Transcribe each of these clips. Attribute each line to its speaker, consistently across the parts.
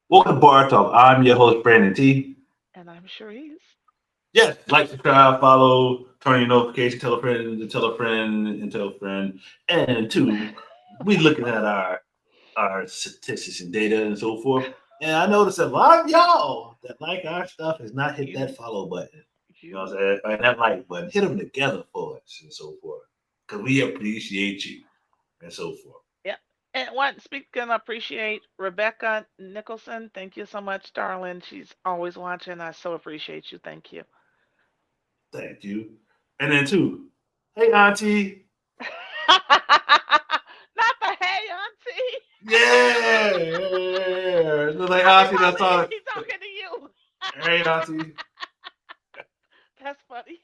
Speaker 1: Welcome to Bar Talk. I'm your host, Brandon T.
Speaker 2: And I'm Cherise.
Speaker 1: Yes, like, subscribe, follow, turn your notification, tell a friend, tell a friend, and tell a friend. And two, we looking at our statistics and data and so forth. And I noticed a lot of y'all that like our stuff has not hit that
Speaker 2: You,
Speaker 1: follow button. You know
Speaker 2: you,
Speaker 1: what I'm saying? And that like button. Hit them together for us and so forth. Because we appreciate you and so forth.
Speaker 2: yeah. And one speaking of appreciate Rebecca Nicholson. Thank you so much, darling. She's always watching. I so appreciate you. Thank you.
Speaker 1: Thank you. And then two, hey auntie.
Speaker 2: Not the hey auntie.
Speaker 1: Yeah. Look like
Speaker 2: I think
Speaker 1: auntie
Speaker 2: I
Speaker 1: that saw
Speaker 2: believe
Speaker 1: it.
Speaker 2: he's talking to you.
Speaker 1: Hey auntie.
Speaker 2: That's funny.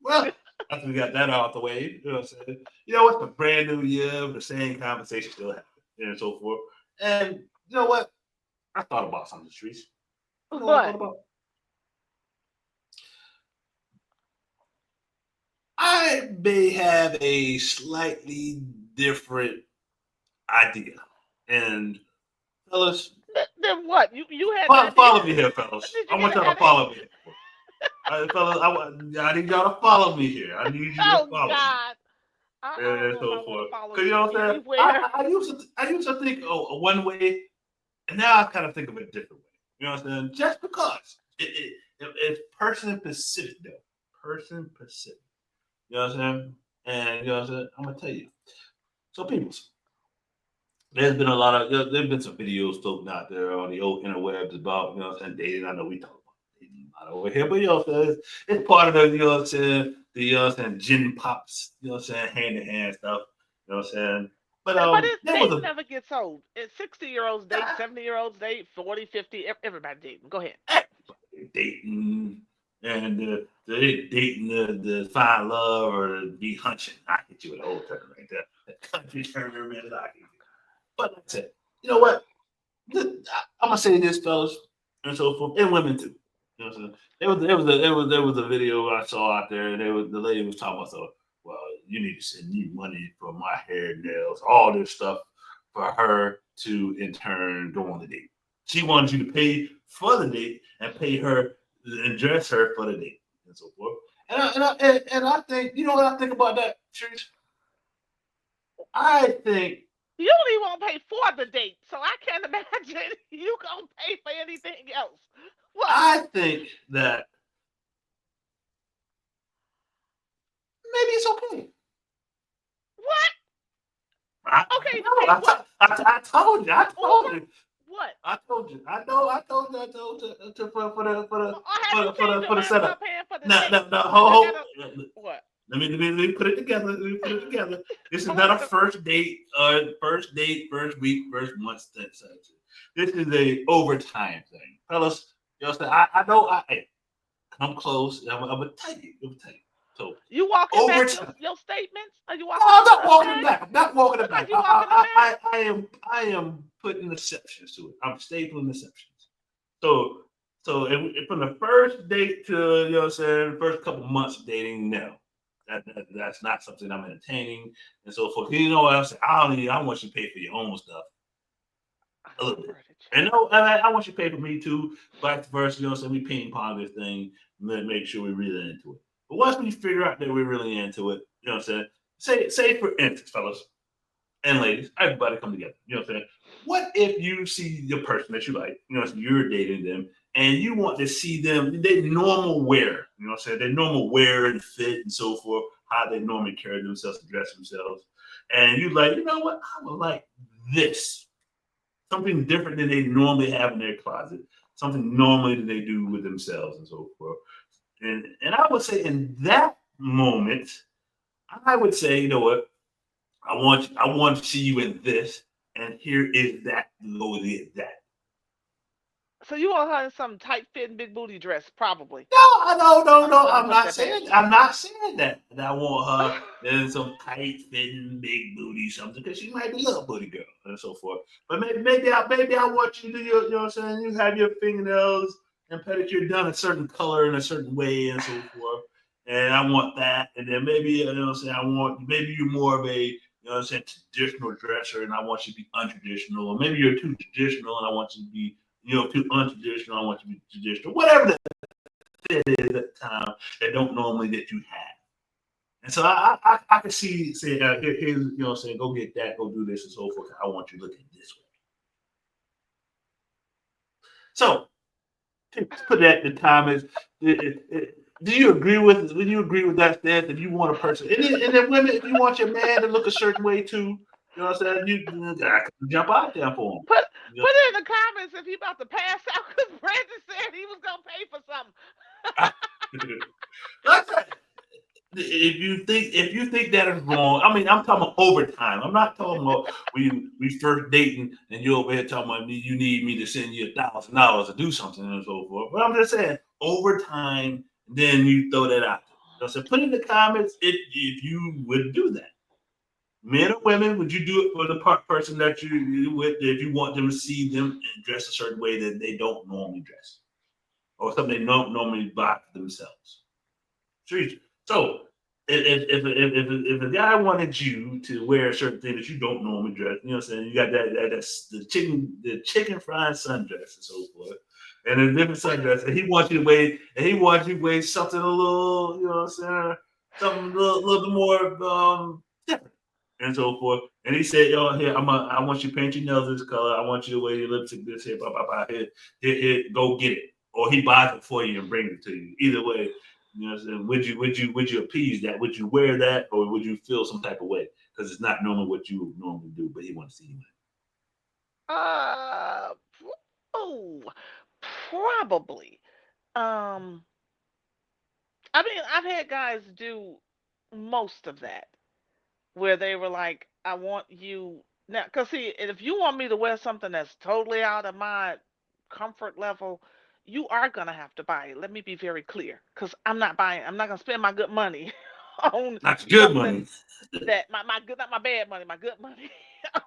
Speaker 1: Well, after we got that off the way, you know what I'm saying? You know what's a brand new year, the same conversation still happening and so forth. And you know what? I thought about something, Trees. You know what I thought
Speaker 2: What?
Speaker 1: about? I may have a slightly different idea. And fellas,
Speaker 2: Then what? You had an idea?
Speaker 1: follow me here, fellas.
Speaker 2: Did
Speaker 1: I
Speaker 2: you
Speaker 1: want
Speaker 2: get
Speaker 1: y'all
Speaker 2: an
Speaker 1: to
Speaker 2: headache?
Speaker 1: follow me here. Fellas, I need y'all to follow me here. I need you to
Speaker 2: Oh
Speaker 1: follow me.
Speaker 2: God. I don't
Speaker 1: And
Speaker 2: know if
Speaker 1: so
Speaker 2: I want to
Speaker 1: forth.
Speaker 2: follow
Speaker 1: Cause you
Speaker 2: you
Speaker 1: know what I'm saying?
Speaker 2: anywhere.
Speaker 1: I used to think one way, and now I kind of think of it a different way. You know what I'm saying? Just because it's person specific though, person specific. You know what I'm saying? And you know what I'm saying? I'm gonna tell you. So people, there's been a lot of there's been some videos floating out there on the old interwebs about you know what I'm saying dating. I know we talk about dating a lot over here, but you know what I'm saying? It's part of the you know what I'm saying the you know what I'm saying gin pops. You know what I'm saying hand to hand stuff. You know what I'm saying? But
Speaker 2: But it's
Speaker 1: there was
Speaker 2: dating
Speaker 1: a
Speaker 2: never gets old. It's 60-year-olds date, 70-year-olds date, 40, 50, everybody dating. Go ahead.
Speaker 1: dating and they dating the find love or be hunching. I hit you with an old term right there. The country term, man, I hit you. But like I said, you know what? I'm gonna say this, fellas, and so forth, and women too. You know what I'm saying? There was a video I saw out there, and the lady was talking about so well, you need to send me money for my hair, nails, all this stuff for her to in turn go on the date. She wanted you to pay for the date and pay her and dress her for the date and so forth. And I think you know what I think about that, Trish? I think
Speaker 2: You don't even want to pay for the date, so I can't imagine you gonna pay for anything else. What?
Speaker 1: I think that maybe it's okay.
Speaker 2: What?
Speaker 1: I,
Speaker 2: Okay,
Speaker 1: no,
Speaker 2: okay, what?
Speaker 1: I told you. I told
Speaker 2: What?
Speaker 1: you.
Speaker 2: What?
Speaker 1: I told you. I know. I told you. I told you
Speaker 2: Or have you changed your
Speaker 1: for the
Speaker 2: mind about
Speaker 1: setup.
Speaker 2: paying for the
Speaker 1: No,
Speaker 2: date?
Speaker 1: no, no.
Speaker 2: Because I
Speaker 1: Ho,
Speaker 2: gotta.
Speaker 1: ho.
Speaker 2: What?
Speaker 1: Let me put it together. Let me put it together. This is
Speaker 2: I
Speaker 1: not a
Speaker 2: want to.
Speaker 1: first date, first week, first month thing. This is a overtime thing, fellas. You know what I'm saying? I know. Hey, come close. I'm gonna tell you. I'm gonna tell you. So
Speaker 2: You walking back
Speaker 1: overtime.
Speaker 2: your statements? Are you
Speaker 1: No,
Speaker 2: walking
Speaker 1: I'm
Speaker 2: them
Speaker 1: not walking it
Speaker 2: back?
Speaker 1: back. I'm not walking it
Speaker 2: Look like
Speaker 1: back.
Speaker 2: you walking them back.
Speaker 1: I am putting exceptions to it. I'm stapling exceptions. So from the first date to you know what I'm saying, first couple months of dating, no. That's not something I'm entertaining and so forth. You know what I'm saying? I want you to pay for your own stuff
Speaker 2: I
Speaker 1: a little bit.
Speaker 2: converted
Speaker 1: And no, I want you to pay for me too, vice versa. You know what I'm saying? We ping pong this thing, make sure we're really into it. But once we figure out that we're really into it, you know what I'm saying? Say for instance, fellas and ladies, everybody come together. You know what I'm saying? What if you see your person that you like, you know, you're dating them, and you want to see them, they normal wear, you know what I'm saying? Their normal wear and fit and so forth, how they normally carry themselves and dress themselves. And you like, you know what? I would like this something different than they normally have in their closet, something normally that they do with themselves and so forth. And I would say in that moment, I would say, you know what, I want to see you in this, and here is that go with that.
Speaker 2: So you want her in some tight fitting big booty dress, probably.
Speaker 1: No.
Speaker 2: Let me put that past you.
Speaker 1: I'm not saying that. That I want her in some tight fitting big booty something because she might be a little booty girl and so forth. But maybe I want you to do your, you know what I'm saying. You have your fingernails and pedicure done a certain color in a certain way and so forth. And I want that. And then maybe you know what I'm saying. I want maybe you're more of a you know what I'm saying, traditional dresser and I want you to be untraditional, or maybe you're too traditional and I want you to be, too untraditional. I want you to be traditional. Whatever that is at the time that don't normally that you have. And so I can see say here's saying go get that, go do this and so forth. I want you looking this way. So to put that in the comments, do you agree with? Would you agree with that stance? If you want a person, and then women, if you want your man to look a certain way too, you know what I'm saying? You gotta jump out there for him.
Speaker 2: Put
Speaker 1: You
Speaker 2: put it in the comments if he about to pass out because Brandon said he was gonna pay for something.
Speaker 1: That's right. If you think that is wrong, I mean, I'm talking about overtime. I'm not talking about we first dating and you over here talking about me. You need me to send you $1,000 to do something and so forth. But I'm just saying overtime. Then you throw that out there. So put in the comments if you would do that. Men or women, would you do it for the person that you with if you want them to see them dress a certain way that they don't normally dress, or something they don't normally buy for themselves? So if a guy wanted you to wear a certain thing that you don't normally dress, you know what I'm saying? You got that's the chicken fried sundress and so forth, and a different sundress, and he wants you to wear something a little, you know what I'm saying? Something a little bit more different and so forth. And he said, "Yo, here I want you to paint your nails this color. I want you to wear your lipstick this here, blah blah blah. Here, go get it." Or he buys it for you and brings it to you. Either way, you know what I'm saying? Would you appease that? Would you wear that, or would you feel some type of way because it's not normally what you would normally do, but he wants to see you in it?
Speaker 2: Uh, oh, probably. Um, I mean, I've had guys do most of that where they were like, "I want you now," because see, if you want me to wear something that's totally out of my comfort level, you are gonna have to buy it. Let me be very clear, because I'm not buying. I'm not gonna spend my good money on
Speaker 1: That's good
Speaker 2: something
Speaker 1: money.
Speaker 2: that my good, not my bad money, my good money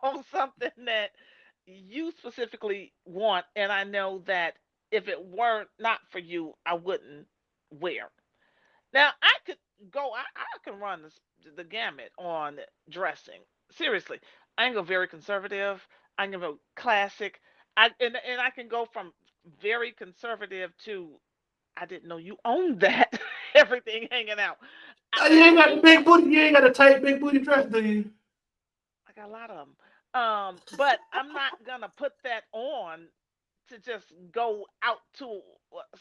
Speaker 2: on something that you specifically want, and I know that if it weren't not for you, I wouldn't wear. Now I could I can run the gamut on dressing. Seriously, I can go very conservative. I can go classic. And I can go from very conservative to I didn't know you owned that. Everything hanging out.
Speaker 1: You ain't got the
Speaker 2: You
Speaker 1: big booty. You ain't got a tight big booty dress, do you?
Speaker 2: I got a lot of them. But I'm not gonna put that on to just go out to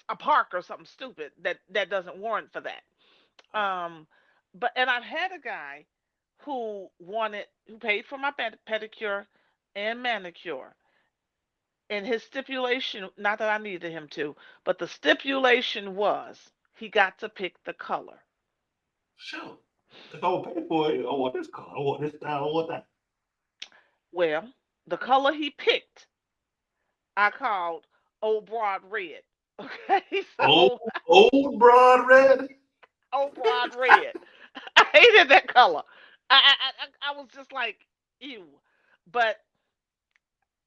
Speaker 2: a park or something stupid that doesn't warrant for that. Um, but and I've had a guy who paid for my pedicure and manicure, and his stipulation, not that I needed him to, but the stipulation was he got to pick the color.
Speaker 1: Sure. If I would pay for it, I want this color. I want this style. I want that.
Speaker 2: Well, the color he picked, I called Old Broad Red. Okay,
Speaker 1: Old,
Speaker 2: so
Speaker 1: old broad red.
Speaker 2: Old Broad Red. I hated that color. I was just like, ew. But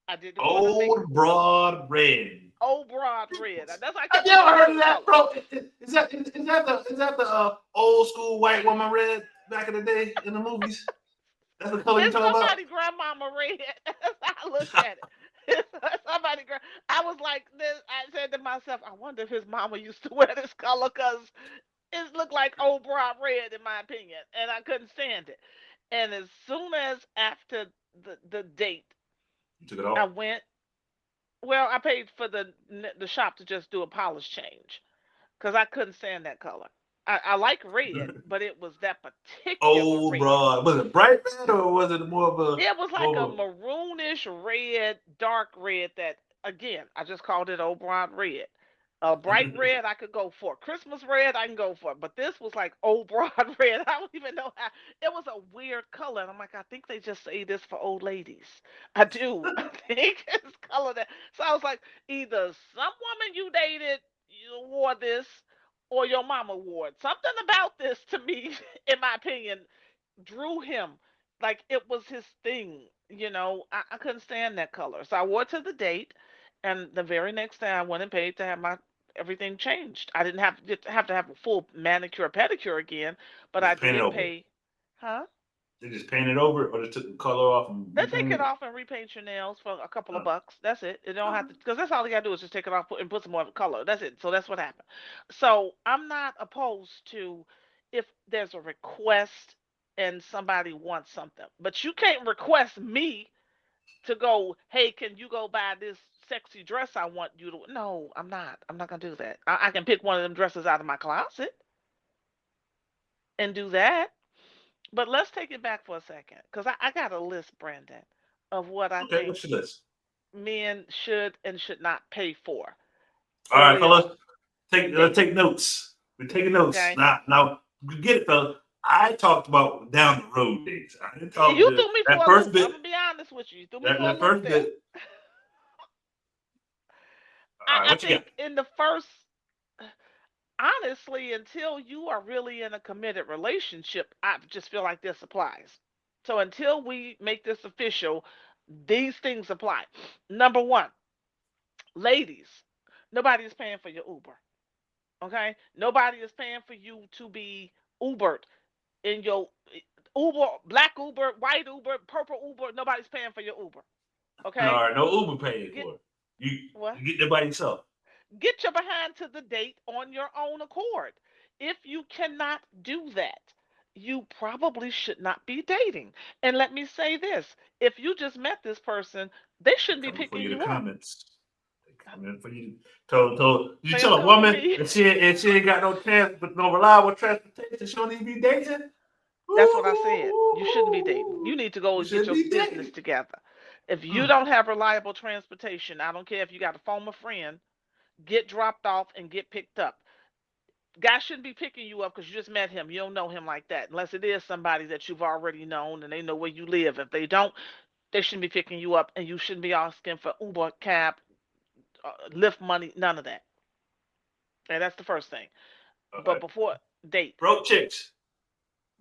Speaker 2: I didn't want to make
Speaker 1: Old broad red.
Speaker 2: Old Broad Red. That's why I
Speaker 1: Have
Speaker 2: kept
Speaker 1: you
Speaker 2: calling
Speaker 1: ever
Speaker 2: it
Speaker 1: heard
Speaker 2: the
Speaker 1: of that,
Speaker 2: color.
Speaker 1: bro? Is that the old school white woman red back in the day in the movies? That's the color you
Speaker 2: It's
Speaker 1: talking about?
Speaker 2: somebody grandmama red. That's how I looked at it. It's somebody. I was like this. I said to myself, I wonder if his mama used to wear this color because it looked like old broad red in my opinion, and I couldn't stand it. And as soon as after the date,
Speaker 1: You took it
Speaker 2: I
Speaker 1: off.
Speaker 2: went. Well, I paid for the shop to just do a polish change because I couldn't stand that color. I like red, but it was that particular
Speaker 1: Old
Speaker 2: red.
Speaker 1: broad. Was it bright red or was it more of a
Speaker 2: It was like
Speaker 1: more
Speaker 2: a
Speaker 1: of a
Speaker 2: maroonish red, dark red that again, I just called it old broad red. A bright red I could go for. Christmas red I can go for. But this was like old broad red. I don't even know how it was a weird color. And I'm like, I think they just say this for old ladies. I do. I think it's color that so I was like, either some woman you dated you wore this or your mama wore it. Something about this to me, in my opinion, drew him like it was his thing. I couldn't stand that color. So I wore it to the date, and the very next day I went and paid to have my everything changed. I didn't have to have a full manicure pedicure again, but I
Speaker 1: just painted
Speaker 2: did
Speaker 1: over?
Speaker 2: pay. Huh?
Speaker 1: They just painted over it, or they took the color off and
Speaker 2: They take it
Speaker 1: repainted it.
Speaker 2: off and repaint your nails for a couple of
Speaker 1: Uh,
Speaker 2: bucks. That's it. You don't have to, because that's all you gotta do is just take it off and put some more color. That's it. So that's what happened. So I'm not opposed to if there's a request and somebody wants something, but you can't request me to go. Hey, can you go buy this sexy dress I want you to? No, I'm not. I'm not gonna do that. I can pick one of them dresses out of my closet and do that. But let's take it back for a second, because I got a list, Brandon, of what I
Speaker 1: okay,
Speaker 2: think
Speaker 1: what's your list?
Speaker 2: men should and should not pay for
Speaker 1: All right,
Speaker 2: early
Speaker 1: fellas,
Speaker 2: in
Speaker 1: let's
Speaker 2: dating.
Speaker 1: take notes. We're taking notes
Speaker 2: Okay,
Speaker 1: now. Get it, fella. I talked about down the road dates. I didn't talk
Speaker 2: you
Speaker 1: to
Speaker 2: threw me for
Speaker 1: that
Speaker 2: a
Speaker 1: first
Speaker 2: loop. I'm
Speaker 1: bit.
Speaker 2: gonna be honest with you. You threw me
Speaker 1: That
Speaker 2: for a
Speaker 1: that
Speaker 2: loop
Speaker 1: first
Speaker 2: there.
Speaker 1: bit. All right,
Speaker 2: I
Speaker 1: what you got?
Speaker 2: think in the first, honestly, until you are really in a committed relationship, I just feel like this applies. So until we make this official, these things apply. Number one, ladies, nobody is paying for your Uber. Okay, nobody is paying for you to be Ubered in your Uber, black Uber, white Uber, purple Uber. Nobody's paying for your Uber.
Speaker 1: All
Speaker 2: Okay,
Speaker 1: right, no Uber paying
Speaker 2: get
Speaker 1: for it. You
Speaker 2: what?
Speaker 1: you get there by yourself.
Speaker 2: Get your behind to the date on your own accord. If you cannot do that, you probably should not be dating. And let me say this: if you just met this person, they
Speaker 1: They
Speaker 2: shouldn't be
Speaker 1: coming for
Speaker 2: picking
Speaker 1: you. The
Speaker 2: you up.
Speaker 1: comments. They coming for you. Told you
Speaker 2: They
Speaker 1: tell
Speaker 2: gonna
Speaker 1: a
Speaker 2: come for
Speaker 1: woman
Speaker 2: me.
Speaker 1: and she ain't got no reliable transportation. She don't need to be dating.
Speaker 2: That's what I said. You shouldn't be dating. You
Speaker 1: Ooh,
Speaker 2: need to go
Speaker 1: you
Speaker 2: and get
Speaker 1: should
Speaker 2: your
Speaker 1: be
Speaker 2: business
Speaker 1: dating.
Speaker 2: together. If you
Speaker 1: Mm.
Speaker 2: don't have reliable transportation, I don't care if you got to phone a friend, get dropped off and get picked up. Guy shouldn't be picking you up because you just met him. You don't know him like that. Unless it is somebody that you've already known and they know where you live. If they don't, they shouldn't be picking you up and you shouldn't be asking for Uber, cab, Lyft money, none of that. And that's the first thing.
Speaker 1: All
Speaker 2: But
Speaker 1: right.
Speaker 2: before date.
Speaker 1: Broke chicks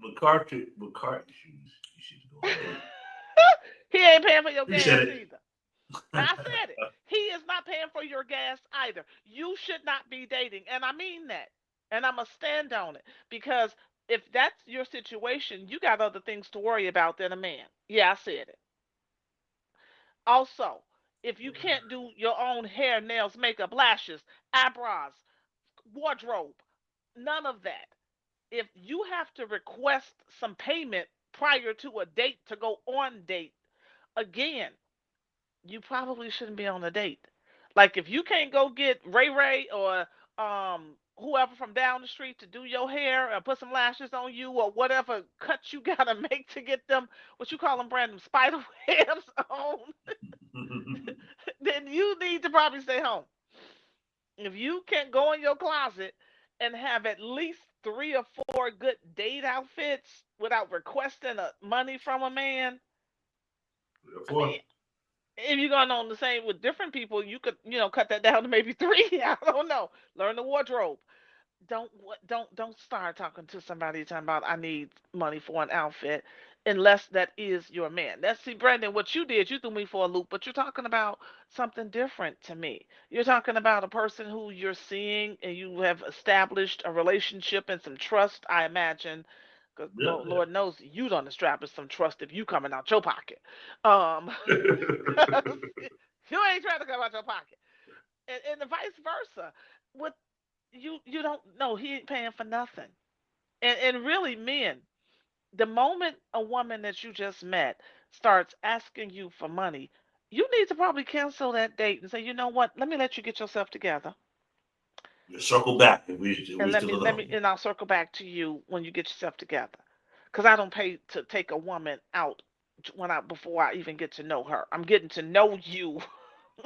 Speaker 1: with car issues. You should go on a date.
Speaker 2: He ain't paying for your
Speaker 1: You said
Speaker 2: gas
Speaker 1: it.
Speaker 2: either. I said it. He is not paying for your gas either. You should not be dating. And I mean that. And I'm going to stand on it. Because if that's your situation, you got other things to worry about than a man. Yeah, I said it. Also, if you can't do your own hair, nails, makeup, lashes, eyebrows, wardrobe, none of that. If you have to request some payment prior to a date to go on date, again, you probably shouldn't be on a date. Like if you can't go get Ray Ray or whoever from down the street to do your hair or put some lashes on you or whatever cut you gotta make to get them what you call them Brandon spider webs on, then you need to probably stay home. If you can't go in your closet and have at least 3 or 4 good date outfits without requesting money from a man, I
Speaker 1: Therefore,
Speaker 2: mean, if you're going on the same with different people, you could, cut that down to maybe 3. I don't know. Learn the wardrobe. Don't start talking to somebody talking about I need money for an outfit unless that is your man. That's see, Brandon, what you did, you threw me for a loop, but you're talking about something different to me. You're talking about a person who you're seeing and you have established a relationship and some trust, I imagine. Because
Speaker 1: yeah,
Speaker 2: Lord knows you done establish some trust if you coming out your pocket. Um,
Speaker 1: yeah.
Speaker 2: you ain't trying to come out your pocket, and the vice versa. With you don't know he ain't paying for nothing. And really, men, the moment a woman that you just met starts asking you for money, you need to probably cancel that date and say, you know what? Let me let you get yourself together,
Speaker 1: You circle back if we
Speaker 2: and let
Speaker 1: still
Speaker 2: me let
Speaker 1: alone.
Speaker 2: me and I'll circle back to you when you get yourself together. Cause I don't pay to take a woman out when I before I even get to know her. I'm getting to know you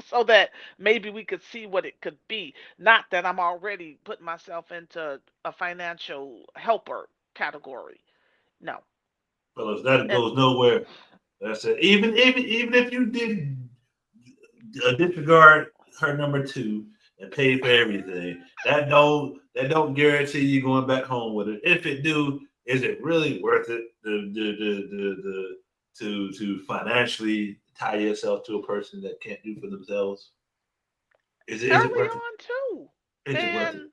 Speaker 2: so that maybe we could see what it could be. Not that I'm already putting myself into a financial helper category. No.
Speaker 1: Fellas, that
Speaker 2: And
Speaker 1: goes nowhere. That's it. Even if you did disregard her number two and pay for everything, that don't guarantee you going back home with it. If it do, is it really worth it to financially tie yourself to a person that can't do for themselves? Is it
Speaker 2: early
Speaker 1: worth it?
Speaker 2: on too.
Speaker 1: Is it worth it?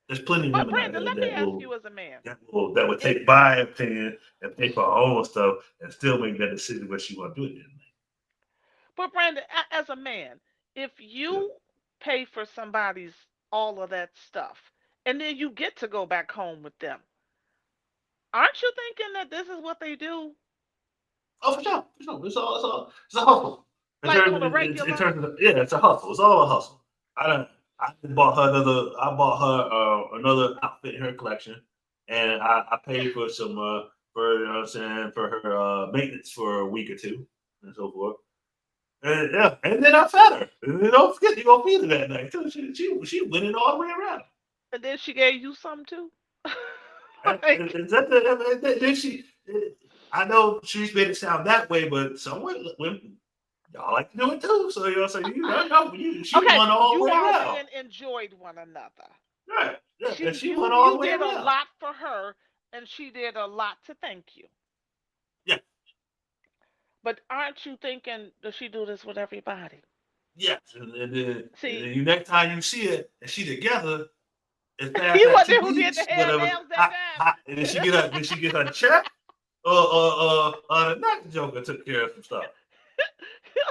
Speaker 2: And
Speaker 1: There's plenty of
Speaker 2: But
Speaker 1: women out
Speaker 2: Brandon,
Speaker 1: there
Speaker 2: let me ask you as a man.
Speaker 1: that would take my opinion and pay for her own stuff and still make that decision what she want to do it.
Speaker 2: But Brandon, as a man, if
Speaker 1: Yeah.
Speaker 2: you pay for somebody's all of that stuff and then you get to go back home with them, aren't you thinking that this is what they do?
Speaker 1: Oh, for sure, for sure. It's a hustle.
Speaker 2: Like on a
Speaker 1: In
Speaker 2: regular?
Speaker 1: terms of yeah, it's a hustle. It's all a hustle. I bought her another. I bought her another outfit in her collection, and I paid for some for you know what I'm saying for her maintenance for a week or two and so forth. And yeah, and then I fed her. And then don't forget you gonna feed her that night too. She went it all the way around.
Speaker 2: And then she gave you some too? Like,
Speaker 1: Is that the, then she? I know she's made it sound that way, but some women y'all like to do it too. So you know, she
Speaker 2: okay,
Speaker 1: won all the
Speaker 2: you
Speaker 1: way
Speaker 2: all
Speaker 1: around.
Speaker 2: then enjoyed one another.
Speaker 1: Right. Yeah, and
Speaker 2: She
Speaker 1: she went
Speaker 2: you
Speaker 1: all
Speaker 2: you
Speaker 1: the way
Speaker 2: did a
Speaker 1: around.
Speaker 2: lot for her and she did a lot to thank you.
Speaker 1: Yeah.
Speaker 2: But aren't you thinking, does she do this with everybody?
Speaker 1: Yes. And
Speaker 2: See,
Speaker 1: then you next time you see it and she together, it's past
Speaker 2: he
Speaker 1: that
Speaker 2: wasn't
Speaker 1: 2
Speaker 2: who did the
Speaker 1: weeks,
Speaker 2: hair
Speaker 1: whatever.
Speaker 2: nails that time.
Speaker 1: And then she get her check the next joker took care of some stuff.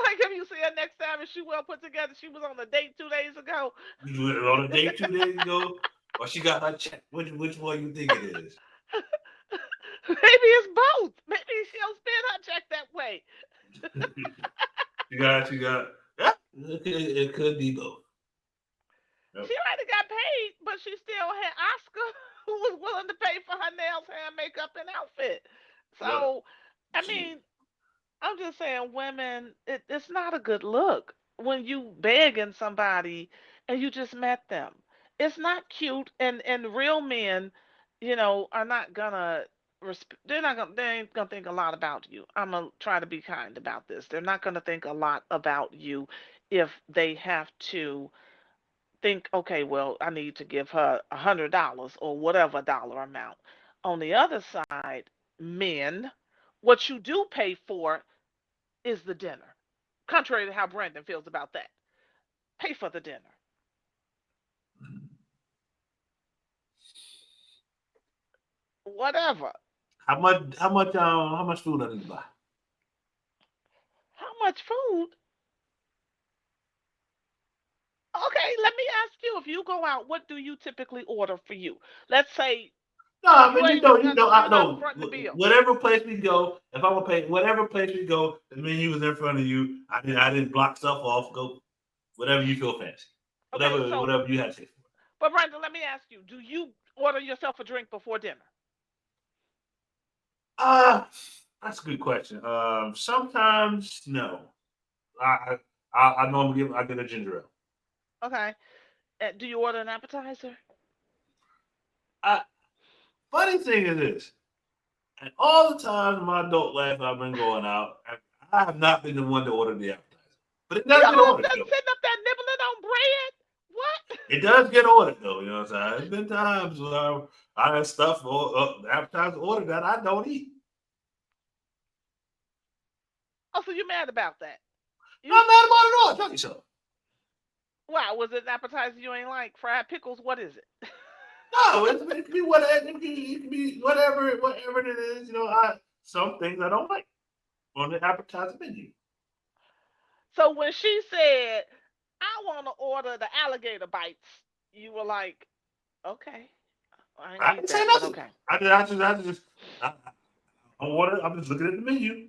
Speaker 2: Like if you see her next time and she well put together, she was on a date 2 days ago.
Speaker 1: You went on a date 2 days ago, or she got her check. Which one you think it is?
Speaker 2: Maybe it's both. Maybe she don't spend her check that way.
Speaker 1: She got yeah, it could be both. Yep.
Speaker 2: She already got paid, but she still had Oscar who was willing to pay for her nails, hair, makeup, and outfit.
Speaker 1: Yep.
Speaker 2: So, I
Speaker 1: She
Speaker 2: mean, I'm just saying, women, it's not a good look when you begging somebody and you just met them. It's not cute, and real men, are not gonna they ain't gonna think a lot about you. I'm gonna try to be kind about this. They're not gonna think a lot about you if they have to think, okay, well, I need to give her $100 or whatever dollar amount. On the other side, men, what you do pay for is the dinner. Contrary to how Brandon feels about that. Pay for the dinner. Whatever.
Speaker 1: how much food I need to buy?
Speaker 2: How much food? Okay, let me ask you, if you go out, what do you typically order for you? Let's say
Speaker 1: No, I
Speaker 2: you
Speaker 1: mean
Speaker 2: ain't doing nothing,
Speaker 1: I
Speaker 2: you're not
Speaker 1: know
Speaker 2: fronting the bill.
Speaker 1: whatever place we go, if I'm gonna pay whatever place we go, the menu is in front of you. I didn't block stuff off. Go whatever you feel fancy.
Speaker 2: Okay, so,
Speaker 1: Whatever you have to say.
Speaker 2: but Brandon, let me ask you, do you order yourself a drink before dinner?
Speaker 1: Uh that's a good question. Sometimes no. I I normally I get a ginger ale.
Speaker 2: Okay. Do you order an appetizer?
Speaker 1: I funny thing is this, and all the times in my adult life I've been going out, I have not been the one to order the appetizer. But it
Speaker 2: You
Speaker 1: does get
Speaker 2: all
Speaker 1: ordered
Speaker 2: done
Speaker 1: though.
Speaker 2: sitting up there nibbling on bread? What?
Speaker 1: It does get ordered though, you know what I'm saying? There's been times where I have stuff or appetizer ordered that I don't eat.
Speaker 2: Oh, so you mad about that?
Speaker 1: I'm
Speaker 2: You
Speaker 1: not mad about it at all. Tell you so.
Speaker 2: Wow, was it an appetizer you ain't like? Fried pickles? What is it?
Speaker 1: No, it can be whatever. It can be whatever it is. You know, some things I don't like on the appetizer menu.
Speaker 2: So when she said, I want to order the alligator bites, you were like, okay, I ain't
Speaker 1: I
Speaker 2: gonna
Speaker 1: didn't
Speaker 2: eat
Speaker 1: say
Speaker 2: that, but
Speaker 1: nothing.
Speaker 2: okay.
Speaker 1: I just, I, I ordered. I'm just looking at the menu.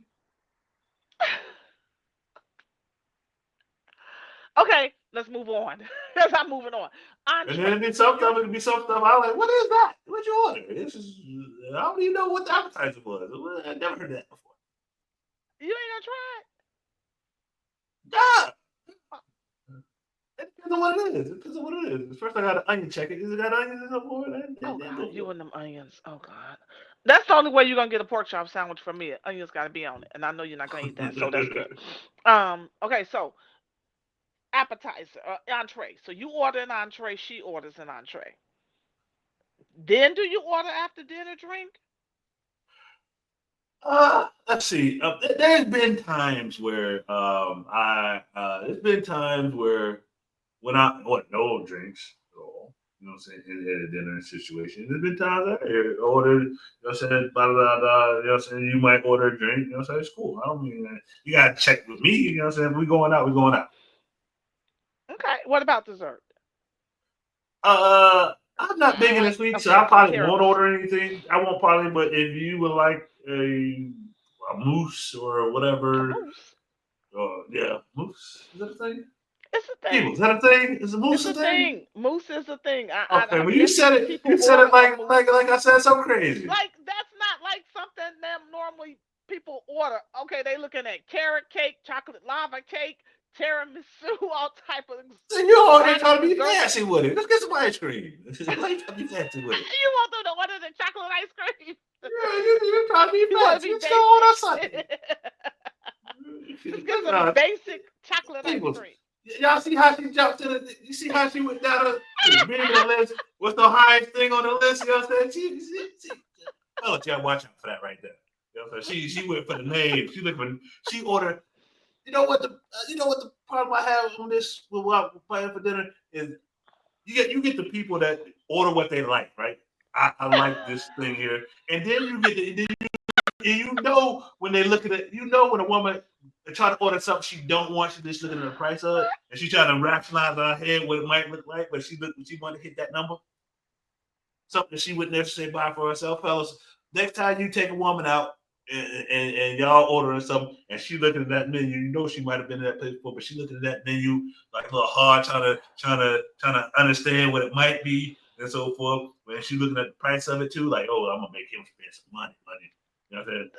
Speaker 2: Okay, let's move on. Because I'm moving on.
Speaker 1: And then
Speaker 2: Entree.
Speaker 1: it'd be
Speaker 2: So
Speaker 1: some
Speaker 2: you
Speaker 1: stuff, it'd be some stuff. I'm like, what is that? What you order? This is, I don't even know what the appetizer was. I never heard that before.
Speaker 2: you ain't gonna
Speaker 1: Yeah.
Speaker 2: try it?
Speaker 1: It depends on what it is. It depends on what it is. First, I got an onion check it. Is it got onions in the board?
Speaker 2: Oh
Speaker 1: Then
Speaker 2: God,
Speaker 1: go
Speaker 2: you
Speaker 1: for it.
Speaker 2: and them onions. Oh God. That's the only way you're gonna get a pork chop sandwich from me. Onions gotta be on it. And I know you're not gonna eat that, so that's good. Okay, so appetizer, entree. So you order an entree, she orders an entree. Then do you order after dinner drink?
Speaker 1: Let's see. There's been times where there's been times where when I what no drinks at all. You know what I'm saying? In a dinner situation. There's been times I ordered, you know what I'm saying, blah, blah, blah, you know what I'm saying? You might order a drink, you know what I'm saying? It's cool. I don't mean that. You got to check with me, you know what I'm saying? If we going out, we going out.
Speaker 2: Okay. What about dessert?
Speaker 1: I'm not big in this week, so
Speaker 2: Okay,
Speaker 1: I
Speaker 2: so
Speaker 1: probably won't
Speaker 2: tiramisu.
Speaker 1: order anything. I won't probably, but if you would like a mousse or
Speaker 2: A
Speaker 1: whatever,
Speaker 2: mousse.
Speaker 1: yeah, mousse, is that a thing?
Speaker 2: It's a
Speaker 1: People, is
Speaker 2: thing.
Speaker 1: that a thing? Is a mousse
Speaker 2: It's
Speaker 1: a
Speaker 2: a
Speaker 1: thing?
Speaker 2: thing. Mousse is a thing.
Speaker 1: Okay,
Speaker 2: I've
Speaker 1: well
Speaker 2: yet to see
Speaker 1: you
Speaker 2: people
Speaker 1: said it
Speaker 2: order a
Speaker 1: like
Speaker 2: mousse.
Speaker 1: I said so crazy.
Speaker 2: Like that's not like something them normally people order. Okay, they looking at carrot cake, chocolate lava cake, tiramisu, all type of
Speaker 1: So you all here
Speaker 2: exotic
Speaker 1: trying to be
Speaker 2: desserts.
Speaker 1: fancy with it. Let's get some ice cream. Why you trying to be fancy with it?
Speaker 2: You want them to order the chocolate ice cream?
Speaker 1: Yeah, you trying to be
Speaker 2: You want to
Speaker 1: fancy.
Speaker 2: be
Speaker 1: Let's go on
Speaker 2: basic?
Speaker 1: outside.
Speaker 2: Just get some
Speaker 1: Nah,
Speaker 2: basic chocolate ice
Speaker 1: people,
Speaker 2: cream.
Speaker 1: y'all see how she jumped to the? You see how she went down the being the list? What's the highest thing on the list? You know what I'm saying? Oh, y'all watch out for that right there. You know what I'm saying? She went for the name. She looked for. She ordered. You know what the problem I have on this with what we're playing for dinner is you get the people that order what they like, right? I like this thing here, and then you know when they look at it, you know when a woman try to order something she don't want, she's just looking at the price of it, and she's trying to rationalize in her head what it might look like, but she want to hit that number, something she wouldn't necessarily buy for herself, fellas. Next time you take a woman out and y'all ordering something, and she looking at that menu, you know she might have been in that place before, but she looking at that menu like a little hard, trying to understand what it might be and so forth. When she looking at the price of it too, like, oh, I'm gonna make him spend some money. You know what I'm saying?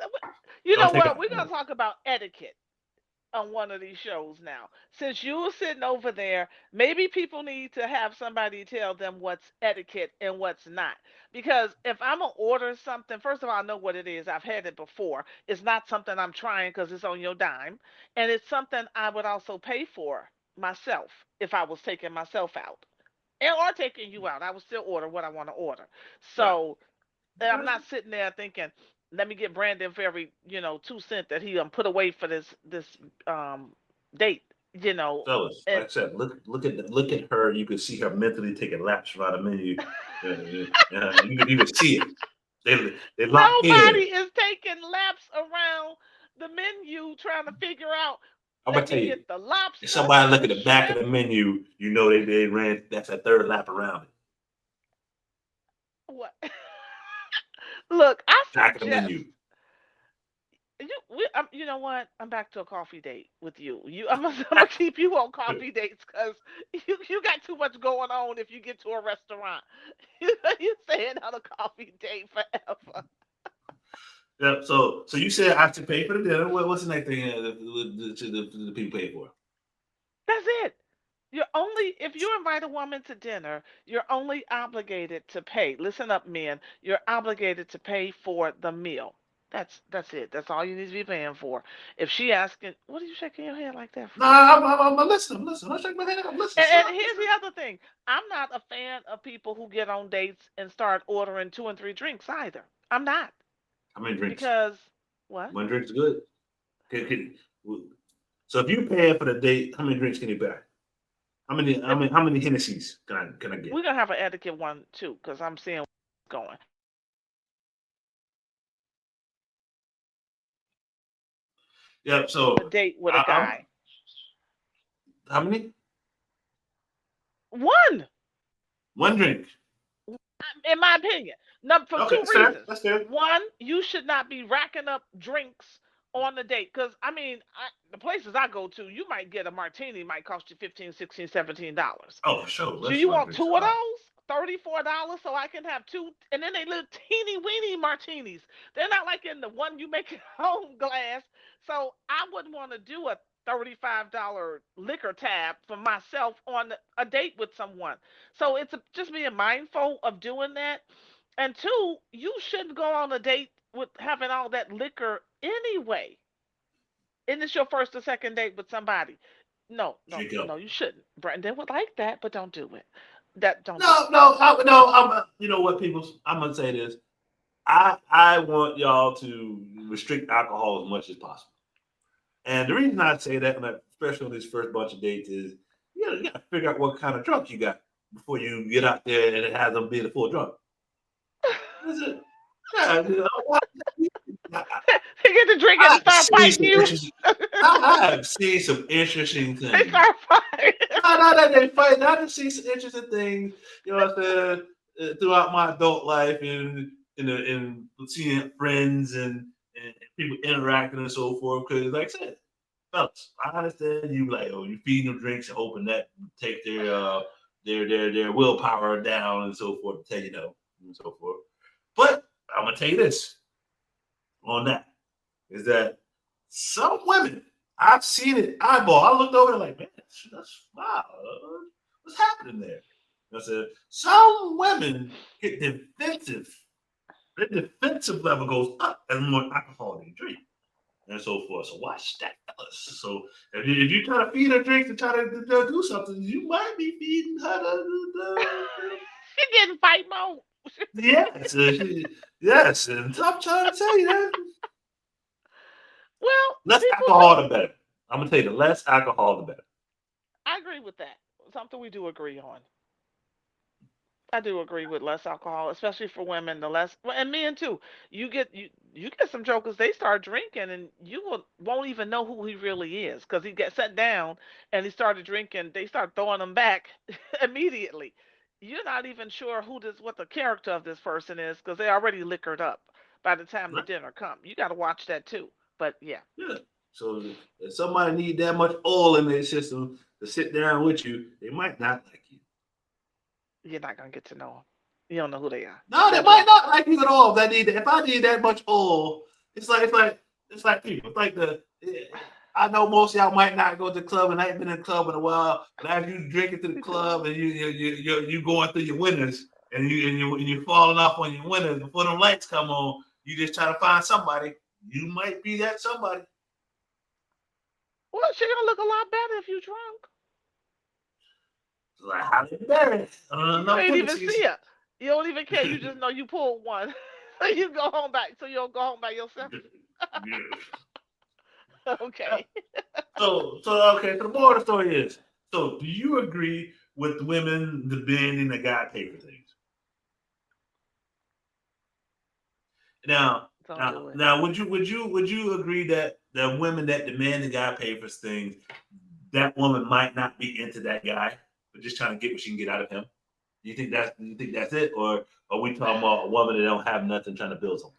Speaker 2: You
Speaker 1: Don't
Speaker 2: know
Speaker 1: take
Speaker 2: what?
Speaker 1: out
Speaker 2: We're
Speaker 1: the
Speaker 2: gonna
Speaker 1: money.
Speaker 2: talk about etiquette on one of these shows now. Since you were sitting over there, maybe people need to have somebody tell them what's etiquette and what's not. Because if I'm gonna order something, first of all, I know what it is. I've had it before. It's not something I'm trying because it's on your dime, and it's something I would also pay for myself if I was taking myself out and or taking you out. I would still order what I want to order.
Speaker 1: Right.
Speaker 2: So I'm not sitting there thinking, let me get Brandon for every 2 cent that he put away for this um date, you know.
Speaker 1: Fellas,
Speaker 2: And
Speaker 1: like I said, look at her. You can see her mentally taking laps around the menu. You can see it. They lock in.
Speaker 2: nobody is taking laps around the menu trying to figure out.
Speaker 1: I'm gonna
Speaker 2: Let
Speaker 1: tell
Speaker 2: me
Speaker 1: you.
Speaker 2: get the
Speaker 1: If
Speaker 2: lobster,
Speaker 1: somebody look
Speaker 2: the
Speaker 1: at the back of
Speaker 2: shrimp.
Speaker 1: the menu, you know they ran. That's a third lap around it.
Speaker 2: What? Look, I
Speaker 1: Back of the
Speaker 2: suggest
Speaker 1: menu.
Speaker 2: you know what? I'm back to a coffee date with you. I'm gonna keep you on coffee dates because you got too much going on. If you get to a restaurant, you're staying on a coffee date forever.
Speaker 1: Yeah. So you said I have to pay for the dinner. What's the next thing the people pay for?
Speaker 2: That's it. You're only if you invite a woman to dinner, you're only obligated to pay. Listen up, men. You're obligated to pay for the meal. That's it. That's all you need to be paying for. If she asking, what are you shaking your head like that
Speaker 1: Nah,
Speaker 2: for?
Speaker 1: I'm listening. I'm listening. I'm shaking my head. I'm listening.
Speaker 2: And
Speaker 1: Stop.
Speaker 2: here's the other thing. I'm not a fan of people who get on dates and start ordering two and three drinks either. I'm not.
Speaker 1: How many drinks?
Speaker 2: Because what?
Speaker 1: One drink's good. So if you paying for the date, how many drinks can you buy?
Speaker 2: If
Speaker 1: How many Hennessy's can I get?
Speaker 2: we're gonna have an etiquette one too, because I'm seeing what's going.
Speaker 1: Yeah.
Speaker 2: A
Speaker 1: So
Speaker 2: date with a
Speaker 1: I'm
Speaker 2: guy.
Speaker 1: how many?
Speaker 2: One,
Speaker 1: One drink.
Speaker 2: in my opinion. Number for
Speaker 1: Okay,
Speaker 2: two
Speaker 1: that's fair.
Speaker 2: reasons.
Speaker 1: That's fair.
Speaker 2: One, you should not be racking up drinks on the date. Because I mean, the places I go to, you might get a martini might cost you 15, 16, $17.
Speaker 1: Oh, for sure.
Speaker 2: Do
Speaker 1: Let's
Speaker 2: you
Speaker 1: one
Speaker 2: want
Speaker 1: drinks.
Speaker 2: two of those? $34 so I can have two, and then they little teeny weeny martinis. They're not like in the one you make at home glass. So I wouldn't want to do a $35 liquor tab for myself on a date with someone. So it's just being mindful of doing that. And two, you shouldn't go on a date with having all that liquor anyway. And it's your first or second date with somebody. No, no,
Speaker 1: Drink up.
Speaker 2: no, you shouldn't. Brandon would like that, but don't do it. That don't do
Speaker 1: No,
Speaker 2: it.
Speaker 1: no, no. You know what, people? I'm gonna say this. I want y'all to restrict alcohol as much as possible. And the reason I say that, especially on this first bunch of dates, is you gotta figure out what kind of drunk you got. before you get out there and have them be the full drunk. That's it. Yeah,
Speaker 2: They get to drink and
Speaker 1: I've
Speaker 2: start
Speaker 1: seen
Speaker 2: fighting
Speaker 1: some
Speaker 2: you.
Speaker 1: interesting. I've seen some interesting
Speaker 2: They
Speaker 1: things.
Speaker 2: start fighting.
Speaker 1: No, they fight. I just see some interesting things. You know what I'm saying? Throughout my adult life and seeing friends and people interacting and so forth. Because, like I said, fellas, I understand you like, oh, you feed them drinks and hoping that take their willpower down and so forth, tell you no and so forth. But I'm gonna tell you this on that is that some women I've seen it eyeball. I looked over and like, man, that's wow, what's happening there? I said some women get defensive. Their defensive level goes up as more alcohol they drink and so forth. So watch that, fellas. So if you try to feed her drinks and try to do something, you might be feeding her
Speaker 2: She getting fight mode.
Speaker 1: yes, yes. And I'm trying to tell you that
Speaker 2: Well,
Speaker 1: less
Speaker 2: people
Speaker 1: alcohol
Speaker 2: do.
Speaker 1: the better. I'm gonna tell you the less alcohol the better.
Speaker 2: I agree with that. Something we do agree on. I do agree with less alcohol, especially for women. The less, well, and men too. You get some jokers. They start drinking, and won't even know who he really is because he gets set down and he started drinking. They start throwing him back immediately. You're not even sure what the character of this person is because they already liquored up by the time the
Speaker 1: Right?
Speaker 2: dinner come. You got to watch that too. But yeah,
Speaker 1: Yeah. So if somebody need that much oil in their system to sit down with you, they might not like you.
Speaker 2: you're not gonna get to know them. You don't know who they are.
Speaker 1: No, they
Speaker 2: They're
Speaker 1: might
Speaker 2: drunk.
Speaker 1: not like you at all. If I need that much oil, it's like people. It's like I know most of y'all might not go to the club and I ain't been in the club in a while, but as you drinking to the club and you going through your winners and you falling off on your winners before the lights come on, you just try to find somebody. You might be that somebody.
Speaker 2: Well, she gonna look a lot better if you drunk.
Speaker 1: Like how they married. I don't
Speaker 2: You
Speaker 1: know
Speaker 2: ain't even
Speaker 1: tendencies.
Speaker 2: see it. You don't even care. You just know you pulled one. So you go home back. So you don't go home by yourself.
Speaker 1: Yeah.
Speaker 2: Okay.
Speaker 1: So okay. So the moral of the story is: so do you agree with women demanding the guy pay for things? Now,
Speaker 2: Don't
Speaker 1: now,
Speaker 2: do it.
Speaker 1: now, would you agree that the women that demand the guy pay for things, that woman might not be into that guy, but just trying to get what she can get out of him? Do you think that's it, or are we talking about a woman that don't have nothing trying to build something?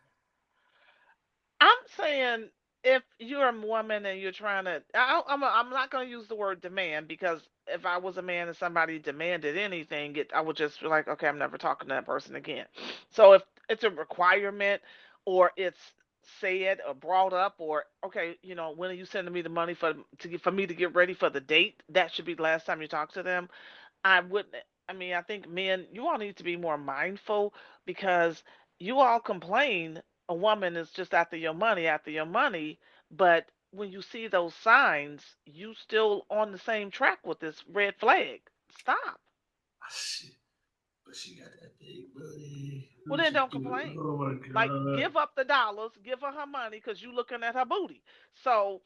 Speaker 2: I'm saying if you're a woman and you're trying to, I'm not going to use the word demand because if I was a man and somebody demanded anything, I would just be like, okay, I'm never talking to that person again. So if it's a requirement or it's said or brought up or okay, when are you sending me the money for me to get ready for the date? That should be the last time you talk to them. I wouldn't. I mean, I think men, you all need to be more mindful because you all complain a woman is just after your money, but when you see those signs, you still on the same track with this red flag. Stop.
Speaker 1: Shit, but she got that big booty.
Speaker 2: Well, then don't complain.
Speaker 1: Oh my
Speaker 2: Like,
Speaker 1: god.
Speaker 2: give up the dollars, give her her money because you looking at her booty. So,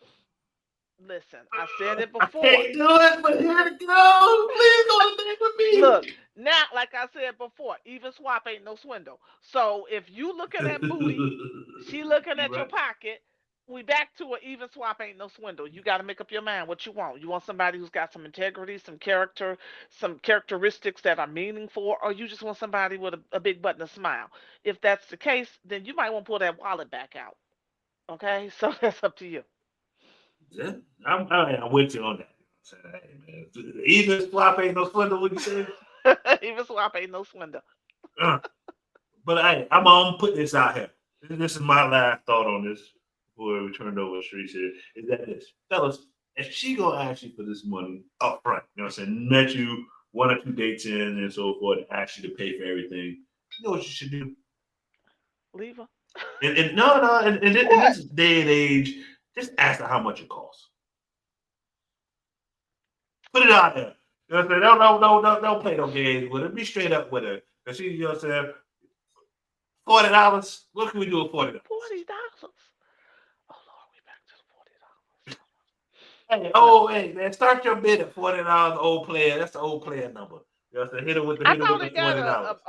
Speaker 2: listen, I said it
Speaker 1: I
Speaker 2: before.
Speaker 1: can't do it, but here it goes. Please don't think with me.
Speaker 2: Look, now, like I said before, even swap ain't no swindle. So if you looking at booty, she looking
Speaker 1: You
Speaker 2: at your
Speaker 1: right.
Speaker 2: pocket, we back to an even swap ain't no swindle. You got to make up your mind what you want. You want somebody who's got some integrity, some character, some characteristics that are meaningful, or you just want somebody with a big butt and a smile. If that's the case, then you might want to pull that wallet back out. Okay, so that's up to you.
Speaker 1: Yeah, I'm with you on that. Hey, man. Even swap ain't no swindle. What you say?
Speaker 2: Even swap ain't no swindle.
Speaker 1: Uh, but hey, I'm gonna put this out here. This is my last thought on this before we turn it over to streets here. Is that this, fellas? If she gonna ask you for this money up front, you know what I'm saying? Met you 1 or 2 dates in and so forth, ask you to pay for everything. You know what you should do?
Speaker 2: Leave her.
Speaker 1: And no, no, in
Speaker 2: What?
Speaker 1: this day and age, just ask her how much it costs. Put it out there. You know what I'm saying? Don't play no games with her. Be straight up with her. Cause she, you know what I'm saying? $40. What can we do with $40?
Speaker 2: $40. Oh Lord, we back to the $40.
Speaker 1: Hey,
Speaker 2: No.
Speaker 1: hey, man, start your bid at $40. Old player. That's the old player number. You You know what I'm saying? Hit her with
Speaker 2: I
Speaker 1: the
Speaker 2: thought it got
Speaker 1: $20.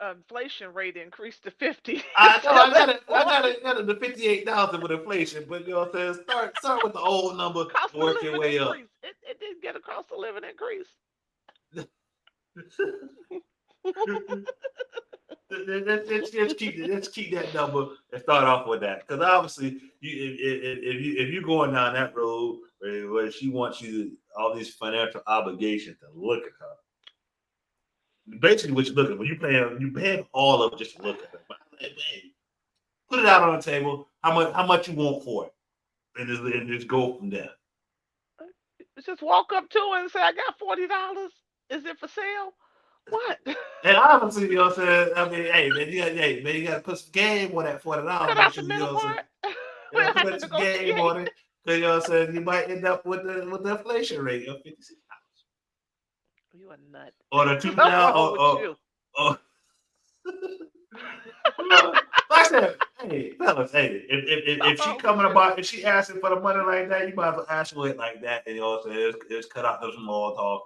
Speaker 2: a inflation rate increased to 50.
Speaker 1: I know I got it. I
Speaker 2: 40.
Speaker 1: got it. The 58,000 with inflation, but you know what I'm saying? Start with the old number
Speaker 2: Cost
Speaker 1: and
Speaker 2: of
Speaker 1: work your
Speaker 2: living
Speaker 1: way up.
Speaker 2: increase. It didn't get a cost of living increase.
Speaker 1: Let's keep that number and start off with that, because obviously, if you going down that road where she wants you all these financial obligations to look at her, basically what you're looking for, you paying all of it just to look at her. But hey, put it out on the table. How much you want for it, and just go from there.
Speaker 2: Just walk up to her and say, "I got $40. Is it for sale?" What?
Speaker 1: And obviously, you know what I'm saying. I mean, you got to put some game on that $40.
Speaker 2: Cut
Speaker 1: Make
Speaker 2: out the
Speaker 1: sure you
Speaker 2: middle
Speaker 1: know what I'm saying.
Speaker 2: part.
Speaker 1: You
Speaker 2: We
Speaker 1: know,
Speaker 2: don't have to
Speaker 1: put some game
Speaker 2: negotiate.
Speaker 1: on it. Cause you know what I'm saying, you might end up with the inflation rate of $56.
Speaker 2: You a nut.
Speaker 1: Or the two
Speaker 2: What's
Speaker 1: now
Speaker 2: wrong with you?
Speaker 1: or like I said, hey, fellas, hey, if she asking for the money like that, you might as well ask for it like that, and you know what I'm saying, let's cut out those small talk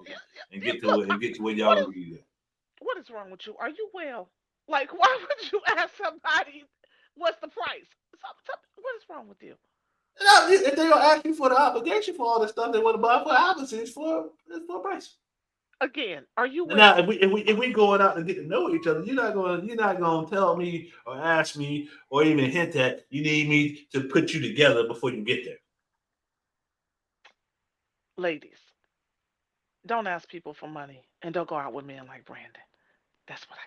Speaker 1: and get to it and get to where
Speaker 2: What
Speaker 1: y'all
Speaker 2: is
Speaker 1: agree.
Speaker 2: what is wrong with you? Are you well? Like, why would you ask somebody what's the price? What is wrong with you?
Speaker 1: Now, if they gonna ask you for the obligation for all this stuff they want to buy for opposite, it's for a price.
Speaker 2: Again, are you
Speaker 1: Now,
Speaker 2: well?
Speaker 1: if we going out and get to know each other, you're not gonna tell me or ask me or even hint that you need me to put you together before you get there.
Speaker 2: Ladies, don't ask people for money and don't go out with men like Brandon. That's what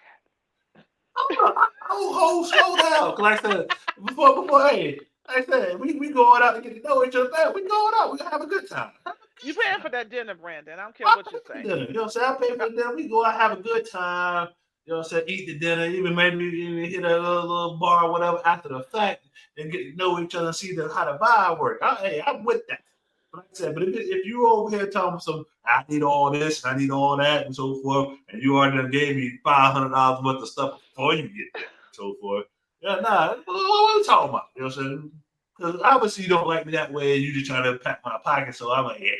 Speaker 1: Slow down. 'Cause like I said before, hey, like I said, we going out to get to know each other. We going out. We gonna have a good time.
Speaker 2: You paying for that dinner, Brandon. I don't care
Speaker 1: I
Speaker 2: what
Speaker 1: pay
Speaker 2: you
Speaker 1: for the
Speaker 2: say.
Speaker 1: dinner. You know what I'm saying? I pay for the dinner. We go out, have a good time. You know what I'm saying? Eat the dinner, even maybe even hit a little bar or whatever after the fact and get to know each other and see how the vibe work. Hey, I'm with that. Like I said, but if you over here telling me some, I need all this, I need all that, and so forth, and you already done gave me $500 worth of stuff before you get there, and so forth. Yeah, nah, what are we talking about? You know what I'm saying? Because obviously you don't like me that way, and you just trying to pack my pocket. So I'm like, hey,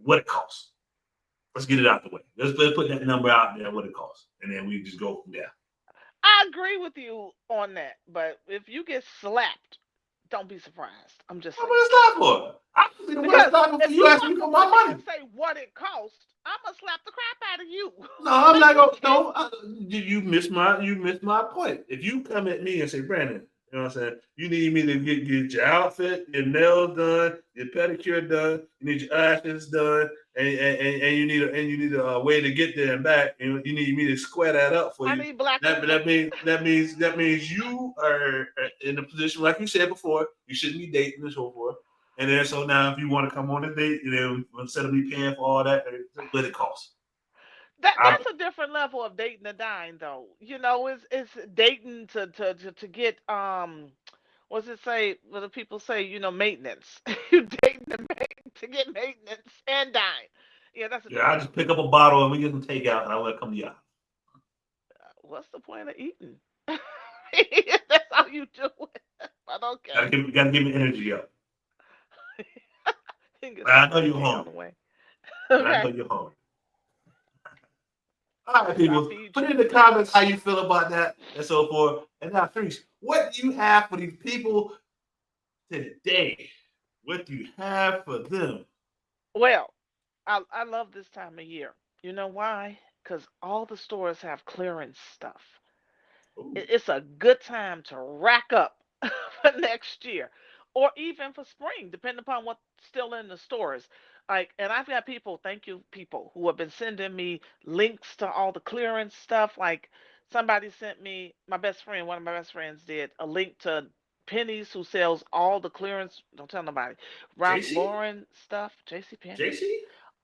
Speaker 1: what it costs? Let's get it out the way. Let's put that number out there, what it costs, and then we just go from there.
Speaker 2: I agree with you on that, but if you get slapped, don't be surprised. I'm just
Speaker 1: I'm
Speaker 2: saying.
Speaker 1: gonna stop for it. I can be the one
Speaker 2: Because
Speaker 1: stopping for
Speaker 2: if
Speaker 1: you
Speaker 2: you
Speaker 1: asking me
Speaker 2: come
Speaker 1: for
Speaker 2: up
Speaker 1: my
Speaker 2: to me and
Speaker 1: money.
Speaker 2: say what it costs, I'm gonna slap the crap out of you.
Speaker 1: No, I'm not
Speaker 2: You
Speaker 1: gonna.
Speaker 2: can't.
Speaker 1: No, you missed my point. If you come at me and say, Brandon, you know what I'm saying, you need me to get your outfit, your nails done, your pedicure done, you need your lashes done, and you need a way to get there and back, and you need me to square that up for
Speaker 2: I
Speaker 1: you.
Speaker 2: need black
Speaker 1: That
Speaker 2: makeup.
Speaker 1: that means you are in a position like you said before. You shouldn't be dating and so forth. And then so now if you want to come on a date, you know, instead of me paying for all that, what it costs.
Speaker 2: That's a different level of dating and dying though. It's dating to get what's it say? What do people say? Maintenance. You dating to get maintenance and dine. Yeah, that's a
Speaker 1: Yeah, I
Speaker 2: different
Speaker 1: just
Speaker 2: level.
Speaker 1: pick up a bottle and we get some takeout, and I want to come to your house.
Speaker 2: What's the point of eating? That's how you do it. But okay.
Speaker 1: Gotta give me energy up.
Speaker 2: You can get
Speaker 1: But
Speaker 2: some
Speaker 1: I know
Speaker 2: fresh
Speaker 1: you're
Speaker 2: air on
Speaker 1: hungry.
Speaker 2: the way.
Speaker 1: But I know
Speaker 2: Okay.
Speaker 1: you're hungry. All right,
Speaker 2: I'll
Speaker 1: people,
Speaker 2: feed
Speaker 1: put
Speaker 2: you.
Speaker 1: in the comments how you feel about that and so forth. And now, Freeze, what do you have for these people today? What do you have for them?
Speaker 2: Well, I love this time of year. You know why? Because all the stores have clearance stuff.
Speaker 1: Ooh,
Speaker 2: It's a good time to rack up for next year or even for spring, depending upon what's still in the stores. And I've got people, thank you, people who have been sending me links to all the clearance stuff. Like somebody sent me, one of my best friends did a link to Penny's who sells all the clearance. Don't tell nobody. Ralph
Speaker 1: JC?
Speaker 2: Lauren stuff, JC Penney,
Speaker 1: JC?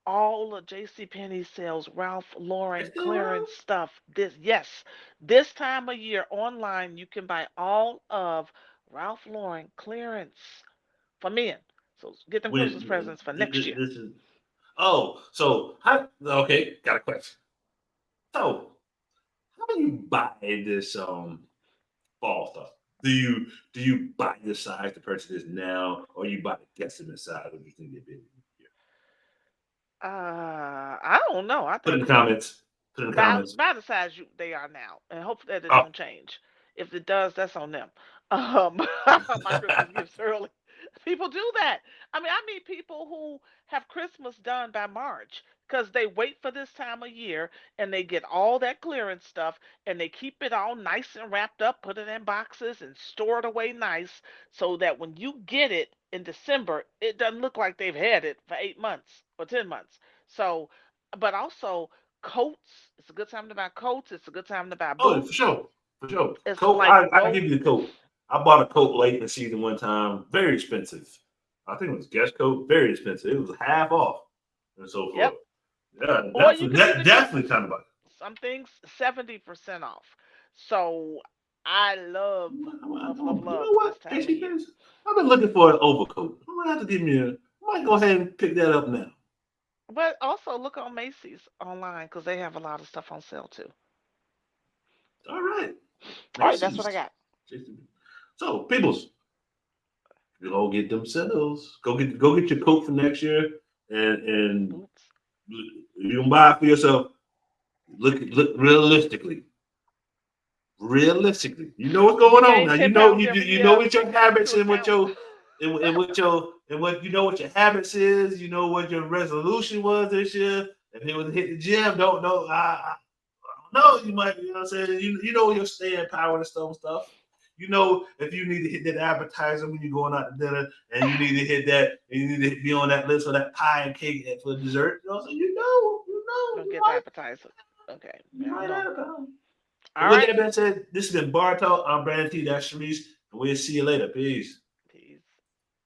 Speaker 2: all of J.C. Penney sells Ralph
Speaker 1: It's
Speaker 2: Lauren
Speaker 1: still around?
Speaker 2: clearance stuff. This time of year online you can buy all of Ralph Lauren clearance for men. So get them
Speaker 1: With
Speaker 2: Christmas presents for next year.
Speaker 1: this is so how okay, got a question. So how do you buy this fall stuff? Do you buy the size the person is now, or you buy the guesstimate size of you think they've been?
Speaker 2: Uh, I don't know. I
Speaker 1: Put it in
Speaker 2: think
Speaker 1: the comments. Put it in the comments.
Speaker 2: about the size they are now, and hopefully that it
Speaker 1: Oh.
Speaker 2: don't change. If it does, that's on them. My Christmas gifts early. People do that. I meet people who have Christmas done by March because they wait for this time of year and they get all that clearance stuff and they keep it all nice and wrapped up, put it in boxes and store it away nice so that when you get it in December, it doesn't look like they've had it for 8 months or 10 months. So, but also coats. It's a good time to buy coats. It's a good time to buy
Speaker 1: Oh, for
Speaker 2: boots.
Speaker 1: sure. For sure.
Speaker 2: It's
Speaker 1: Coat,
Speaker 2: like
Speaker 1: I can give you the coat. I bought a coat late in the season one time. Very expensive. I think it was Guess coat. Very expensive. It was half off and so
Speaker 2: yep.
Speaker 1: forth. Yeah,
Speaker 2: Or you can even get
Speaker 1: definitely kind of like.
Speaker 2: some things 70% off. So I love, love, love,
Speaker 1: You
Speaker 2: love
Speaker 1: know what,
Speaker 2: this time of
Speaker 1: AC
Speaker 2: year.
Speaker 1: Benz? I've been looking for an overcoat. I'm gonna have to give me a. I might go ahead and pick that up now.
Speaker 2: But also look on Macy's online because they have a lot of stuff on sale too.
Speaker 1: All right,
Speaker 2: All right, that's what I
Speaker 1: Macy's.
Speaker 2: got.
Speaker 1: So, peoples, go get themselves. Go get your coat for next year, and
Speaker 2: Boots.
Speaker 1: you can buy it for yourself. Look realistically. Realistically, you know what's
Speaker 2: You
Speaker 1: going on
Speaker 2: gain
Speaker 1: now.
Speaker 2: 10 pounds every
Speaker 1: You know
Speaker 2: year.
Speaker 1: what your
Speaker 2: Take that
Speaker 1: habits
Speaker 2: into
Speaker 1: and what
Speaker 2: account.
Speaker 1: your and what you know what your habits is. You know what your resolution was this year. If it was to hit the gym, don't know. I don't know. You might, you know what I'm saying. You know your staying power and stuff. You know if you need to hit that advertising when you're going out to dinner, and you need to hit that, and you need to be on that list for that pie and cake for dessert. You know, so
Speaker 2: Don't get the appetizer. Okay.
Speaker 1: you
Speaker 2: Yeah, I
Speaker 1: might
Speaker 2: know.
Speaker 1: have it. But
Speaker 2: All
Speaker 1: with
Speaker 2: right.
Speaker 1: that being said, this has been Bar Talk. I'm Brandon T. That's Sharice, and we'll see you later. Peace.